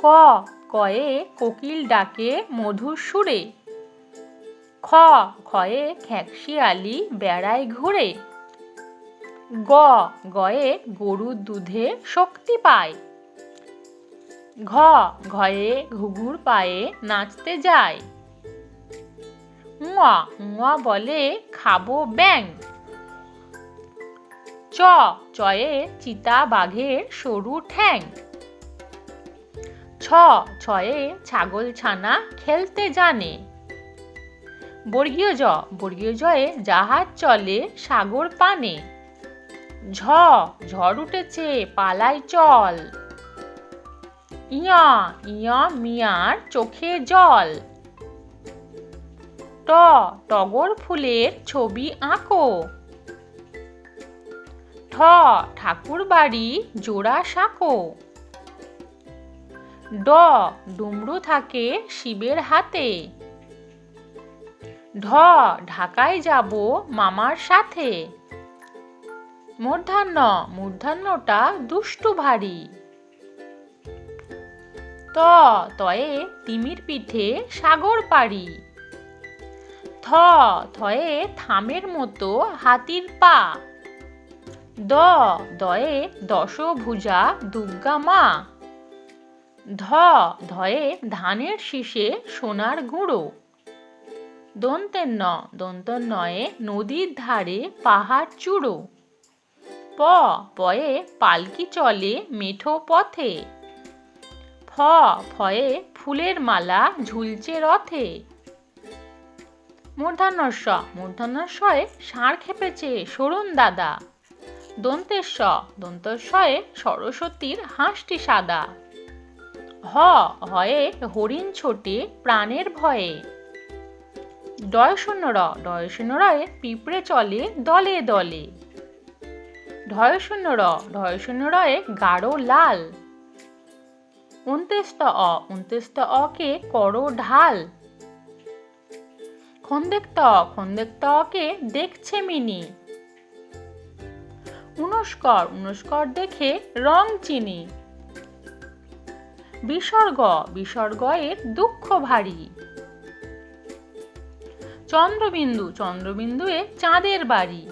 ক কয়ে কোকিল ডাকে মধুর সুরে। খ খয়ে খেকশিয়ালি বেড়ায় ঘুরে। গ গয়ে গরুর দুধে শক্তি পায়। ঘ ঘয়ে ঘুঘুর পায়ে নাচতে যায়। ঙ বলে খাবো ব্যাঙ। চয়ে চিতা বাঘের সরু ঠ্যাং। ছয়ে ছাগল ছানা খেলতে জানে। বর্গীয় জয়ে জাহাজ চলে সাগর পানে। ঝড় উঠেছে পালাই চল। ইয়া মিয়ার চোখে জল। টগর ফুলের ছবি আঁকো। ঠাকুর বাড়ি জোড়া সাঁকো। ডুমরু থাকে শিবের হাতে। ঢাকায় যাব মামার সাথে। মূর্ধন্যটা দুষ্টু ভারী। তয়ে তিমির পিঠে সাগর পাড়ি। থয়ে থামের মতো হাতির পা। দয়ে দশভুজা দুর্গা মা। ধয়ে ধানের শীষে সোনার গুঁড়ো। দন্তন্নয়ে নদীর ধারে পাহাড় চূড়ো। পয়ে পালকি চলে মেঠো পথে। ফয়ে ফুলের মালা ঝুলছে রথে। মূর্ধন্যস্বয়ে ষাঁড় খেপেছে সরুণ দাদা। দন্তেশ্বয়ে সরস্বতীর হাঁসটি সাদা। হয়ে হরিণ ছোটে প্রাণের ভয়ে। ডয়শূন্যরয়ে পিঁপড়ে চলে দলে দলে। ঢয়শূন্যরয়ে গাঢ় লাল। অন্ত্যেষ্ট অকে করো ঢাল। খন্দেক্ত অকে দেখছে মিনি। উনস্কর দেখে রং চিনি। বিসর্গয়ের দুঃখ ভারী। চন্দ্রবিন্দুয়ে চাঁদের বাড়ি।